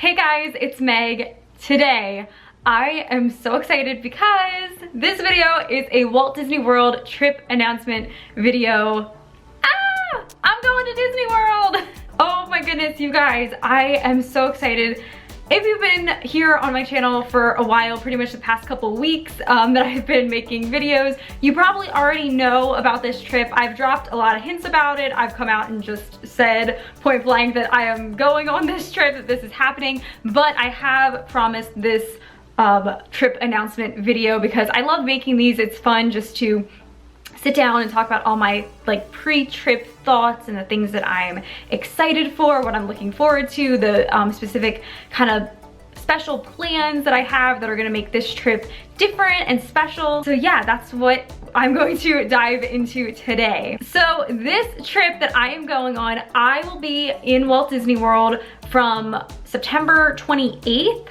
Hey guys, it's Meg. Today, I am so excited because this video is a Walt Disney World trip announcement video. I'm going to Disney World! Oh my goodness, you guys, I am so excited. If you've been here on my channel for a while, pretty much the past couple weeks that I've been making videos, you probably already know about this trip. I've dropped a lot of hints about it. I've come out and just said point blank that I am going on this trip, that this is happening, but I have promised this trip announcement video because I love making these. It's fun just to sit down and talk about all my like pre-trip thoughts and the things that I'm excited for, what I'm looking forward to, the specific kind of special plans that I have that are gonna make this trip different and special. So yeah, that's what I'm going to dive into today. So this trip that I am going on, I will be in Walt Disney World from September 28th,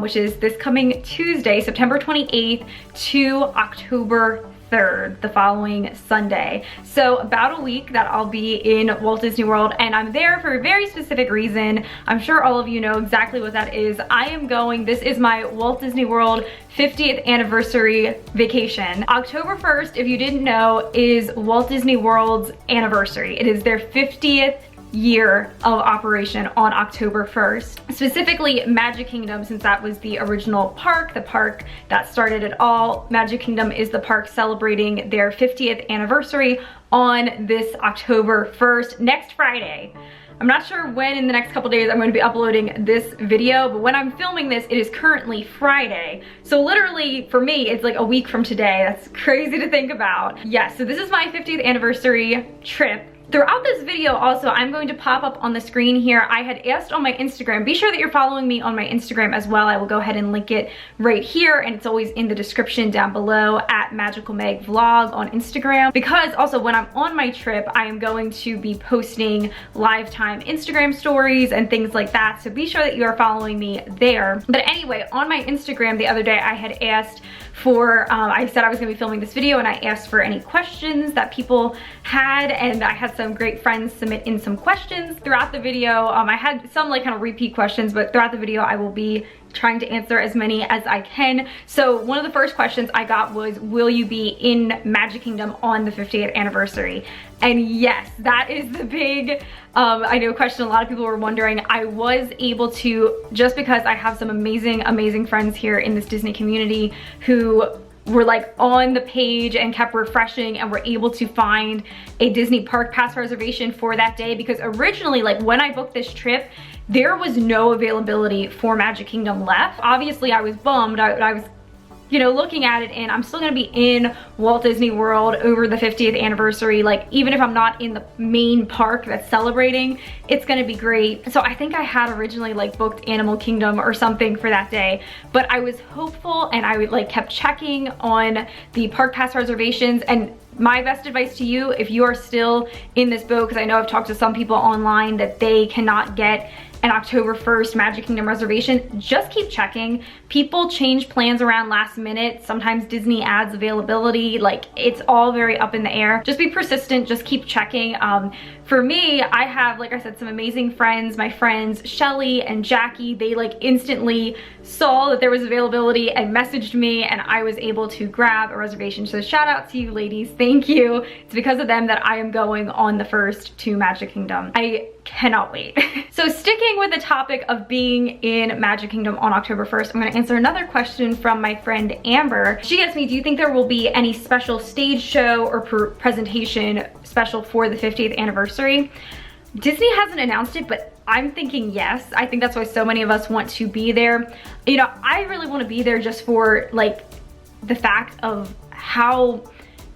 which is this coming Tuesday, September 28th to October 3rd, the following Sunday. So about a week that I'll be in Walt Disney World, and I'm there for a very specific reason. I'm sure all of you know exactly what that is. I am going, this is my Walt Disney World 50th anniversary vacation. October 1st, if you didn't know, is Walt Disney World's anniversary. It is their 50th year of operation on October 1st. Specifically Magic Kingdom, since that was the original park, the park that started it all. Magic Kingdom is the park celebrating their 50th anniversary on this October 1st, next Friday. I'm not sure when in the next couple days I'm going to be uploading this video, but when I'm filming this, it is currently Friday. So literally, for me, it's like a week from today. That's crazy to think about. Yes, so this is my 50th anniversary trip. Throughout this video also, I'm going to pop up on the screen here. I had asked on my Instagram, be sure that you're following me on my Instagram as well. I will go ahead and link it right here, and it's always in the description down below at Magical Meg Vlog on Instagram. Because also when I'm on my trip, I am going to be posting live time Instagram stories and things like that. So be sure that you are following me there. But anyway, on my Instagram the other day, I had asked for, I said I was gonna be filming this video, and I asked for any questions that people had, and I had some great friends submit in some questions throughout the video. I had some like kind of repeat questions, but throughout the video I will be trying to answer as many as I can. So one of the first questions I got was, will you be in Magic Kingdom on the 50th anniversary? And yes, that is the big, I know question a lot of people were wondering. I was able to, just because I have some amazing friends here in this Disney community who were like on the page and kept refreshing and were able to find a Disney park pass reservation for that day, because originally, like when I booked this trip, there was no availability for Magic Kingdom left. Obviously I was bummed. I was, you know, looking at it, and I'm still gonna be in Walt Disney World over the 50th anniversary. Like even if I'm not in the main park that's celebrating, it's gonna be great. So I think I had originally like booked Animal Kingdom or something for that day, but I was hopeful, and I would like kept checking on the park pass reservations. And my best advice to you, if you are still in this boat, because I know I've talked to some people online that they cannot get an October 1st Magic Kingdom reservation, just keep checking. People change plans around last minute. Sometimes Disney adds availability. Like it's all very up in the air. Just be persistent, just keep checking. For me, I have, like I said, some amazing friends. My friends Shelly and Jackie, they like instantly saw that there was availability and messaged me, and I was able to grab a reservation. So shout out to you ladies, thank you. It's because of them that I am going on the 1st to Magic Kingdom. I cannot wait. So sticking with the topic of being in Magic Kingdom on October 1st, I'm gonna answer another question from my friend Amber. She asked me, do you think there will be any special stage show or presentation special for the 50th anniversary? Disney hasn't announced it, but I'm thinking yes. I think that's why so many of us want to be there. You know, I really want to be there just for like the fact of how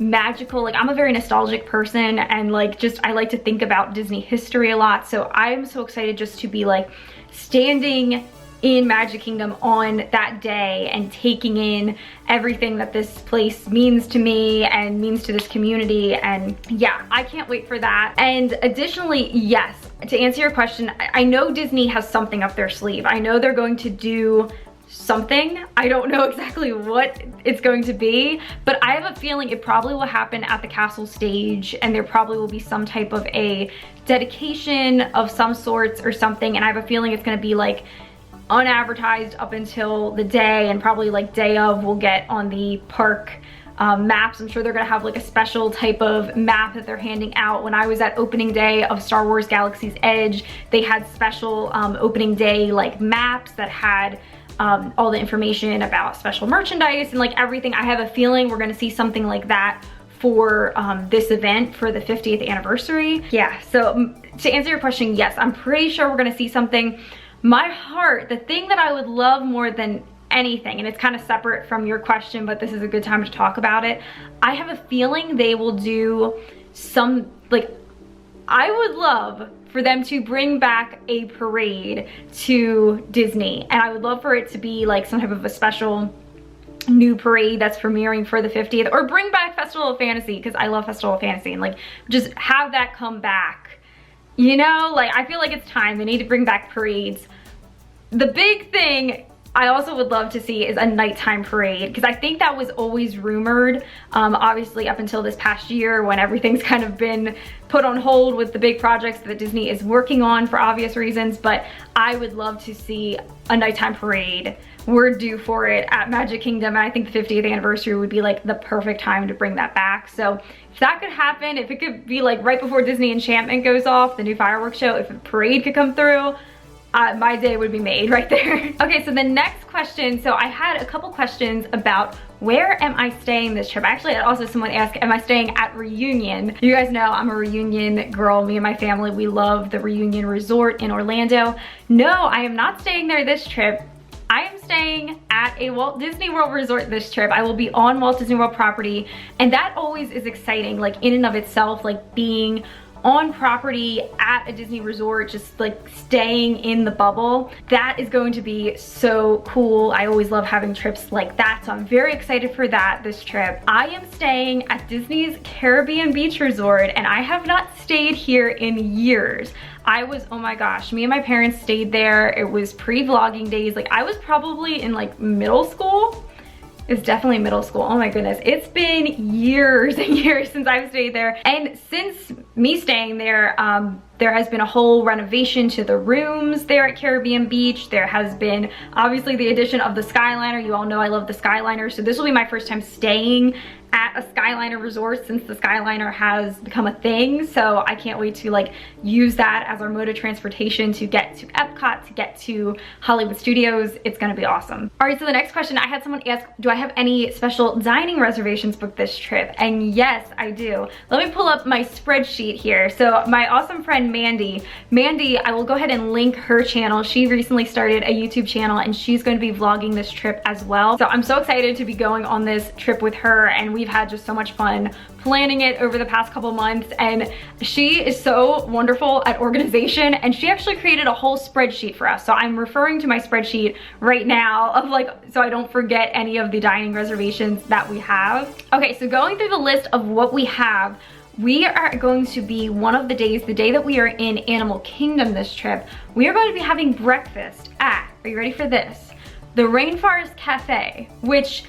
magical, like I'm a very nostalgic person, and like just I like to think about Disney history a lot. So I'm so excited just to be like standing in Magic Kingdom on that day and taking in everything that this place means to me and means to this community. And yeah, I can't wait for that. And additionally, yes, to answer your question, I know Disney has something up their sleeve. I know they're going to do something. I don't know exactly what it's going to be, but I have a feeling it probably will happen at the castle stage, and there probably will be some type of a dedication of some sorts or something. And I have a feeling it's going to be like unadvertised up until the day, and probably like day of we'll get on the park maps. I'm sure they're gonna have like a special type of map that they're handing out. When I was at opening day of Star Wars Galaxy's Edge, they had special opening day like maps that had all the information about special merchandise and like everything. I have a feeling we're gonna see something like that for this event for the 50th anniversary. Yeah, so to answer your question, yes, I'm pretty sure we're gonna see something. My heart, the thing that I would love more than anything, and it's kind of separate from your question, but this is a good time to talk about it. I have a feeling they will do some, like, I would love for them to bring back a parade to Disney, and I would love for it to be like some type of a special new parade that's premiering for the 50th, or bring back Festival of Fantasy, because I love Festival of Fantasy, and like just have that come back. You know, like I feel like it's time. They need to bring back parades. The big thing I also would love to see is a nighttime parade, because I think that was always rumored, obviously up until this past year when everything's kind of been put on hold with the big projects that Disney is working on for obvious reasons. But I would love to see a nighttime parade. We're due for it at Magic Kingdom, and I think the 50th anniversary would be like the perfect time to bring that back. So if that could happen, if it could be like right before Disney Enchantment goes off, the new fireworks show, if a parade could come through, my day would be made right there. Okay, so the next question, so I had a couple questions about where am I staying this trip. Actually, I had also someone ask, am I staying at Reunion? You guys know I'm a Reunion girl. Me and my family, we love the Reunion Resort in Orlando. No, I am not staying there this trip. I am staying at a Walt Disney World resort this trip. I will be on Walt Disney World property, and that always is exciting, like in and of itself, like being on property at a Disney resort, just like staying in the bubble. That is going to be so cool. I always love having trips like that, so I'm very excited for that this trip. I am staying at Disney's Caribbean Beach Resort, and I have not stayed here in years. Oh my gosh, me and my parents stayed there. It was pre-vlogging days. Like I was probably in like middle school. It's definitely middle school. Oh my goodness. It's been years and years since I've stayed there. And since me staying there, there has been a whole renovation to the rooms there at Caribbean Beach. There has been obviously the addition of the Skyliner. You all know I love the Skyliner. So this will be my first time staying at a Skyliner resort since the Skyliner has become a thing. So I can't wait to like use that as our mode of transportation to get to Epcot, to get to Hollywood Studios. It's gonna be awesome. All right, so the next question, I had someone ask, do I have any special dining reservations booked this trip? And yes, I do. Let me pull up my spreadsheet here. So my awesome friend Mandy, I will go ahead and link her channel. She recently started a YouTube channel, and she's going to be vlogging this trip as well. So I'm so excited to be going on this trip with her, and we've had just so much fun planning it over the past couple months. And she is so wonderful at organization, and she actually created a whole spreadsheet for us. So I'm referring to my spreadsheet right now of like, so I don't forget any of the dining reservations that we have. Okay, so going through the list of what we have, we are going to be one of the days, the day that we are in Animal Kingdom this trip, we are going to be having breakfast at, are you ready for this? The Rainforest Cafe, which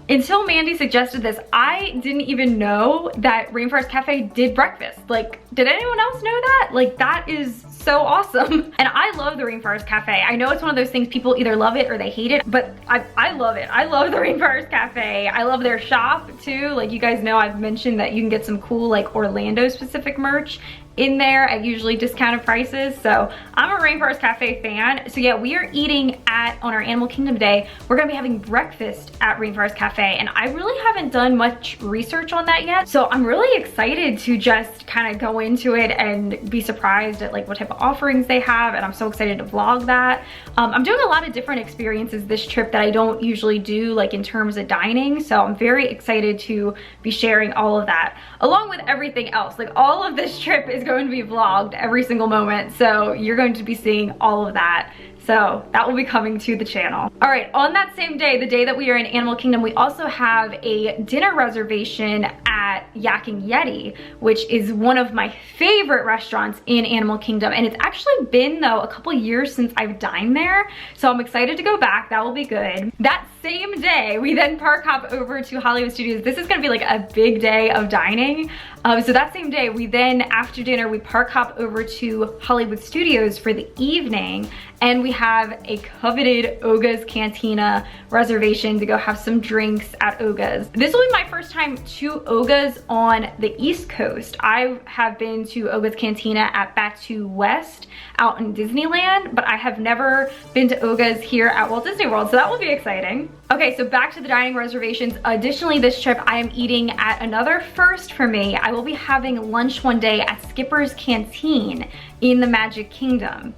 until Mandy suggested this, I didn't even know that Rainforest Cafe did breakfast. Like, did anyone else know that? Like, that is so awesome. And I love the Rainforest Cafe. I know it's one of those things people either love it or they hate it, but I love it. I love the Rainforest Cafe. I love their shop too. Like, you guys know I've mentioned that you can get some cool like Orlando specific merch in there at usually discounted prices. So I'm a Rainforest Cafe fan. So yeah, we are eating on our Animal Kingdom day. We're gonna be having breakfast at Rainforest Cafe, and I really haven't done much research on that yet. So I'm really excited to just kind of go into it and be surprised at like what type of offerings they have, and I'm so excited to vlog that. I'm doing a lot of different experiences this trip that I don't usually do, like in terms of dining. So I'm very excited to be sharing all of that along with everything else. Like all of this trip is going to be vlogged every single moment, so you're going to be seeing all of that. So that will be coming to the channel. All right, on that same day, the day that we are in Animal Kingdom, we also have a dinner reservation at Yak and Yeti, which is one of my favorite restaurants in Animal Kingdom. And it's actually been, though, a couple years since I've dined there. So I'm excited to go back. That will be good. That same day, we then park hop over to Hollywood Studios. This is gonna be like a big day of dining. So that same day, we then, after dinner, we park hop over to Hollywood Studios for the evening. And we have a coveted Oga's Cantina reservation to go have some drinks at Oga's. This will be my first time to Oga's on the East Coast. I have been to Oga's Cantina at Batu West out in Disneyland, but I have never been to Oga's here at Walt Disney World, so that will be exciting. Okay, so back to the dining reservations. Additionally, this trip I am eating at another first for me. I will be having lunch one day at Skipper's Canteen in the Magic Kingdom.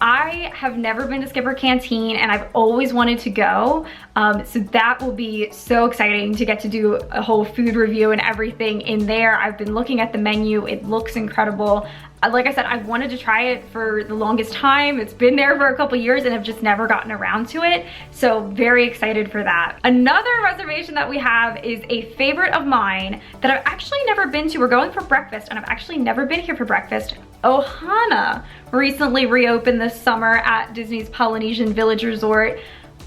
I have never been to Skipper Canteen and I've always wanted to go. So that will be so exciting to get to do a whole food review and everything in there. I've been looking at the menu. It looks incredible. Like I said, I've wanted to try it for the longest time. It's been there for a couple years and I've just never gotten around to it. So very excited for that. Another reservation that we have is a favorite of mine that I've actually never been to. We're going for breakfast and I've actually never been here for breakfast. Ohana recently reopened this summer at Disney's Polynesian Village Resort.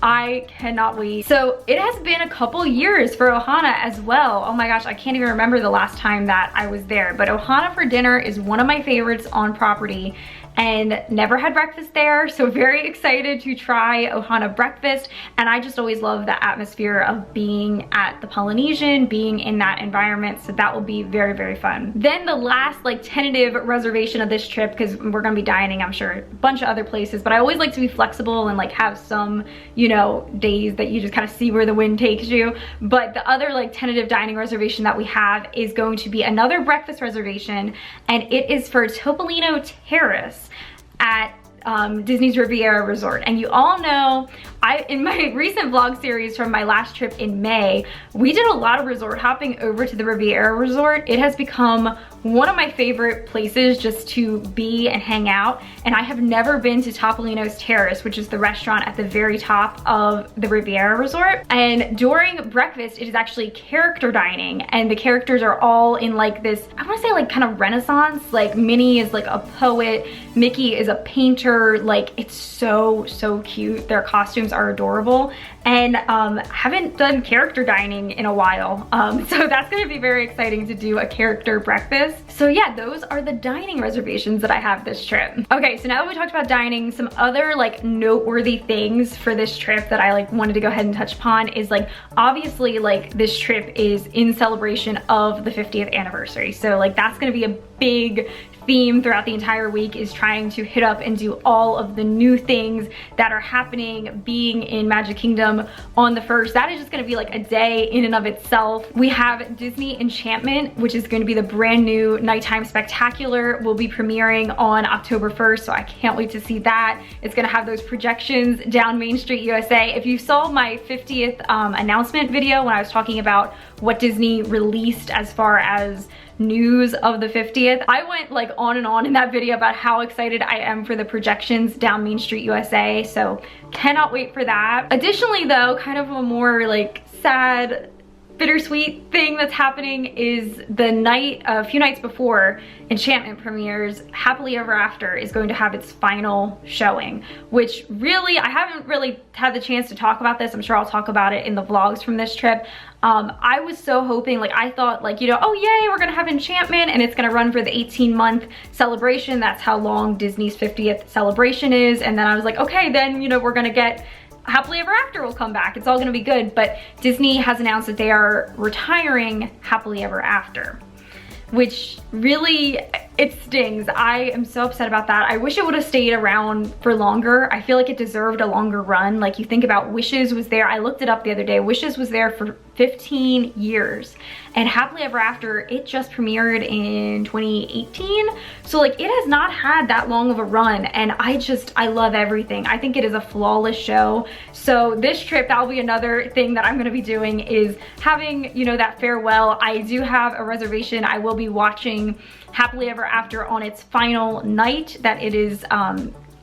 I cannot wait. So it has been a couple years for Ohana as well. Oh my gosh, I can't even remember the last time that I was there, but Ohana for dinner is one of my favorites on property and never had breakfast there, so very excited to try Ohana breakfast. And I just always love the atmosphere of being at the Polynesian, being in that environment, so that will be very, very fun. Then the last like tentative reservation of this trip, because we're gonna be dining, I'm sure, a bunch of other places, but I always like to be flexible and like have some, you know, days that you just kind of see where the wind takes you. But the other like tentative dining reservation that we have is going to be another breakfast reservation, and it is for Topolino Terrace at Disney's Riviera Resort. And you all know, in my recent vlog series from my last trip in May, we did a lot of resort hopping over to the Riviera Resort. It has become one of my favorite places just to be and hang out. And I have never been to Topolino's Terrace, which is the restaurant at the very top of the Riviera Resort. And during breakfast, it is actually character dining. And the characters are all in like this, I wanna say like kind of Renaissance, like Minnie is like a poet, Mickey is a painter, like it's so, so cute. Their costumes are adorable. And haven't done character dining in a while. So that's gonna be very exciting to do a character breakfast. So yeah, those are the dining reservations that I have this trip. Okay, so now that we talked about dining, some other like noteworthy things for this trip that I like wanted to go ahead and touch upon is like, obviously like this trip is in celebration of the 50th anniversary. So like that's gonna be a big theme throughout the entire week, is trying to hit up and do all of the new things that are happening being in Magic Kingdom on the 1st. That is just gonna be like a day in and of itself. We have Disney Enchantment, which is gonna be the brand new nighttime spectacular, will be premiering on October 1st, so I can't wait to see that. It's gonna have those projections down Main Street USA. If you saw my 50th announcement video when I was talking about what Disney released as far as news of the 50th, I went like on and on in that video about how excited I am for the projections down Main Street USA, so cannot wait for that. Additionally though, kind of a more like sad, bittersweet thing that's happening is the night, a few nights before Enchantment premieres, Happily Ever After is going to have its final showing, which really, I haven't really had the chance to talk about this. I'm sure I'll talk about it in the vlogs from this trip. I was so hoping, like I thought like, you know, oh yay, we're gonna have Enchantment and it's gonna run for the 18-month celebration. That's how long Disney's 50th celebration is. And then I was like, okay, then, you know, we're gonna get Happily Ever After will come back. It's all gonna be good. But Disney has announced that they are retiring Happily Ever After, which really, it stings. I am so upset about that. I wish it would have stayed around for longer. I feel like it deserved a longer run. Like you think about Wishes was there. I looked it up the other day. Wishes was there for 15 years. And Happily Ever After, it just premiered in 2018. So like it has not had that long of a run. And I love everything. I think it is a flawless show. So this trip, that'll be another thing that I'm gonna be doing, is having, you know, that farewell. I do have a reservation. I will be watching Happily Ever After on its final night that it is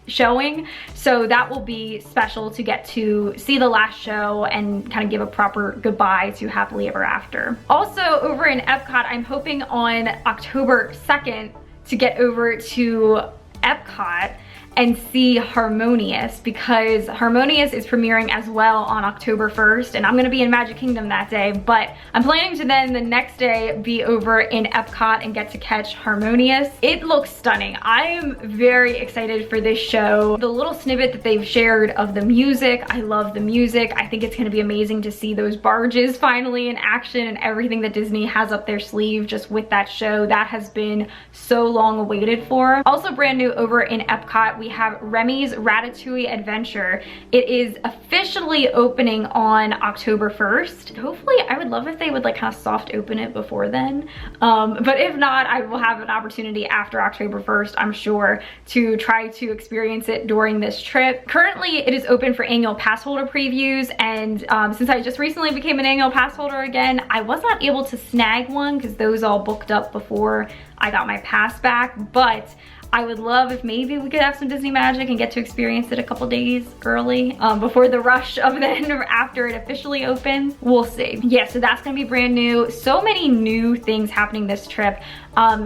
showing, so that will be special to get to see the last show and kind of give a proper goodbye to Happily Ever After. Also over in Epcot, I'm hoping on October 2nd to get over to Epcot and see Harmonious, because Harmonious is premiering as well on October 1st, and I'm gonna be in Magic Kingdom that day, but I'm planning to then the next day be over in Epcot and get to catch Harmonious. It looks stunning. I am very excited for this show. The little snippet that they've shared of the music, I love the music. I think it's gonna be amazing to see those barges finally in action and everything that Disney has up their sleeve just with that show. That has been so long awaited for. Also brand new over in Epcot, we have Remy's Ratatouille Adventure. It is officially opening on October 1st. Hopefully, I would love if they would like kind of soft open it before then. But if not, I will have an opportunity after October 1st, I'm sure, to try to experience it during this trip. Currently, it is open for annual pass holder previews, and since I just recently became an annual pass holder again, I was not able to snag one because those all booked up before I got my pass back, but I would love if maybe we could have some Disney magic and get to experience it a couple days early before the rush of then after it officially opens. We'll see. Yeah, so that's gonna be brand new. So many new things happening this trip.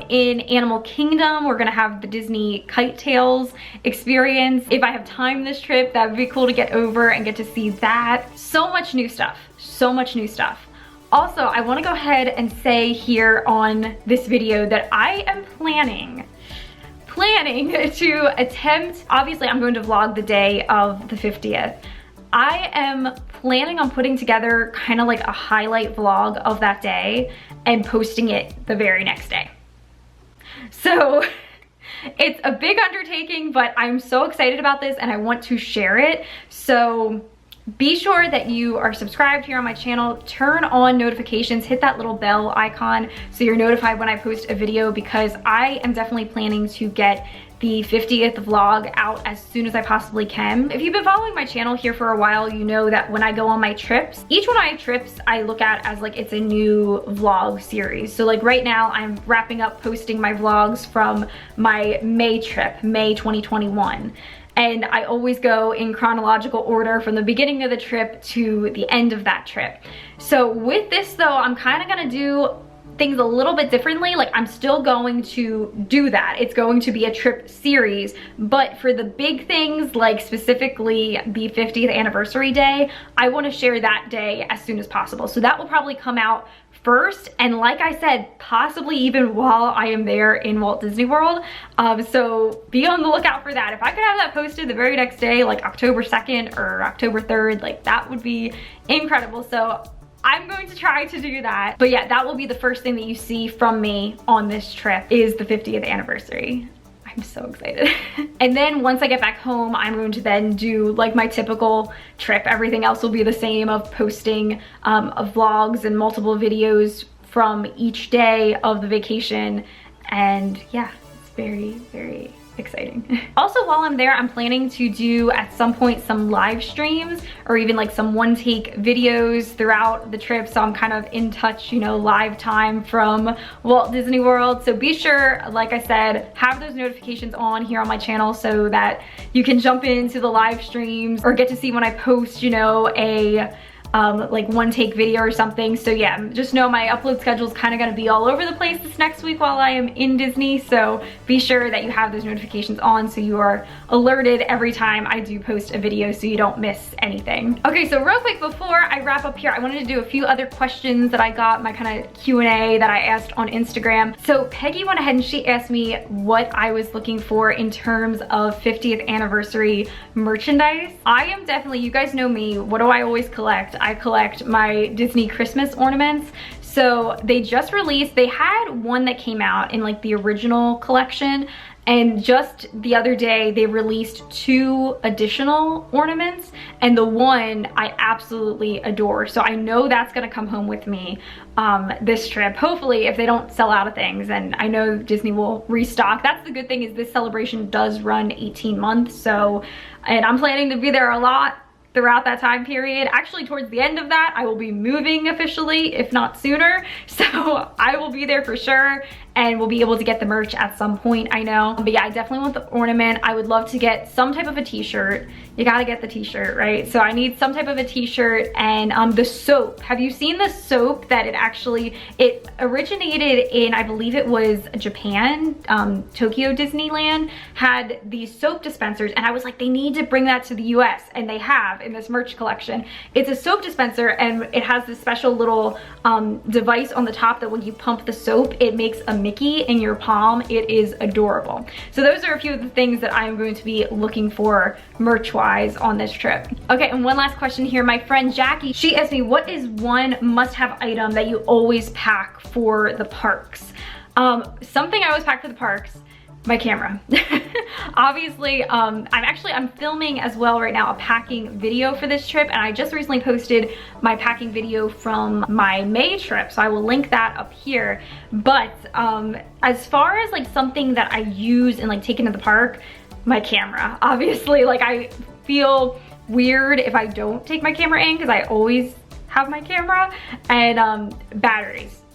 In Animal Kingdom, we're gonna have the Disney Kite Tails experience. If I have time this trip, that would be cool to get over and get to see that. So much new stuff, so much new stuff. Also, I wanna go ahead and say here on this video that I am planning to attempt, obviously I'm going to vlog the day of the 50th. I am planning on putting together kind of like a highlight vlog of that day and posting it the very next day. So it's a big undertaking, but I'm so excited about this and I want to share it. So be sure that you are subscribed here on my channel, turn on notifications, hit that little bell icon so you're notified when I post a video, because I am definitely planning to get the 50th vlog out as soon as I possibly can. If you've been following my channel here for a while, you know that when I go on my trips, each one of my trips I look at as like it's a new vlog series. So like right now I'm wrapping up posting my vlogs from my May trip, May 2021. And I always go in chronological order from the beginning of the trip to the end of that trip. So with this though, I'm kind of gonna do things a little bit differently. Like I'm still going to do that. It's going to be a trip series, but for the big things, like specifically the 50th anniversary day, I wanna share that day as soon as possible. So that will probably come out first, and like I said, possibly even while I am there in Walt Disney World. So be on the lookout for that. If I could have that posted the very next day, like October 2nd or October 3rd, like that would be incredible. So I'm going to try to do that. But yeah, that will be the first thing that you see from me on this trip is the 50th anniversary. I'm so excited. And then once I get back home, I'm going to then do like my typical trip. Everything else will be the same, of posting vlogs and multiple videos from each day of the vacation. And yeah, it's very, very exciting. Also, while I'm there, I'm planning to do at some point some live streams or even like some one-take videos throughout the trip, so I'm kind of in touch, you know, live time from Walt Disney World. So be sure, like I said, have those notifications on here on my channel so that you can jump into the live streams or get to see when I post, you know, a like one take video or something. So yeah, just know my upload schedule is kind of going to be all over the place this next week while I am in Disney. So be sure that you have those notifications on so you are alerted every time I do post a video so you don't miss anything. Okay, so real quick before I wrap up here, I wanted to do a few other questions that I got, my kind of Q&A that I asked on Instagram. So Peggy went ahead and she asked me what I was looking for in terms of 50th anniversary merchandise. I am definitely, you guys know me, what do I always collect? I collect my Disney Christmas ornaments. So they just released, they had one that came out in like the original collection, and just the other day they released 2 additional ornaments, and the one I absolutely adore. So I know that's gonna come home with me this trip, hopefully, if they don't sell out of things, and I know Disney will restock. That's the good thing, is this celebration does run 18 months, so, and I'm planning to be there a lot. throughout that time period. Actually, towards the end of that, I will be moving officially, if not sooner. So I will be there for sure, and we'll be able to get the merch at some point, I know. But yeah, I definitely want the ornament. I would love to get some type of a t-shirt. You gotta get the t-shirt, right? So I need some type of a t-shirt, and the soap. Have you seen the soap that it originated in, I believe it was Japan, Tokyo Disneyland had these soap dispensers, and I was like, they need to bring that to the US, and they have in this merch collection. It's a soap dispenser, and it has this special little device on the top that when you pump the soap, it makes a Mickey in your palm. It is adorable. So those are a few of the things that I'm going to be looking for merch-wise on this trip. Okay, and one last question here. My friend Jackie, she asked me, what is one must-have item that you always pack for the parks? Something I always pack for the parks, my camera. Obviously, I'm filming as well right now a packing video for this trip, and I just recently posted my packing video from my May trip, so I will link that up here. But as far as like something that I use and like take into the park, my camera. Obviously, like I feel weird if I don't take my camera in because I always have my camera, and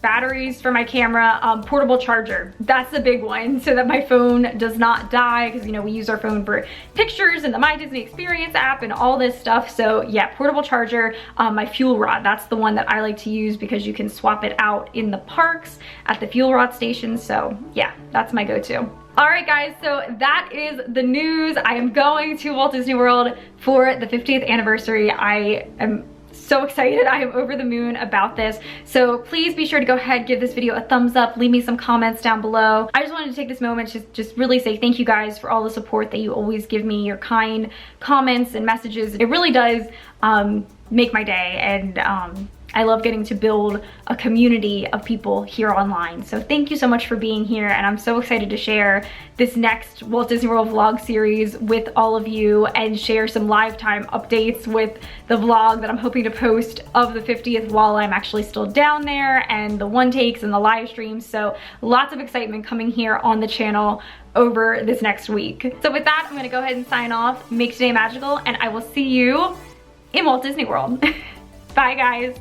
batteries for my camera, portable charger. That's the big one, so that my phone does not die, because you know we use our phone for pictures and the My Disney Experience app and all this stuff. So yeah, portable charger, my fuel rod. That's the one that I like to use because you can swap it out in the parks at the fuel rod station. So yeah, that's my go-to. All right guys, so that is the news. I am going to Walt Disney World for the 50th anniversary. I am so excited. I am over the moon about this. So please be sure to go ahead, give this video a thumbs up, leave me some comments down below. I just wanted to take this moment to just really say thank you guys for all the support that you always give me, your kind comments and messages. It really does make my day, and I love getting to build a community of people here online. So thank you so much for being here, and I'm so excited to share this next Walt Disney World vlog series with all of you and share some live time updates with the vlog that I'm hoping to post of the 50th while I'm actually still down there, and the one takes and the live streams. So lots of excitement coming here on the channel over this next week. So with that, I'm gonna go ahead and sign off. Make today magical, and I will see you in Walt Disney World. Bye guys.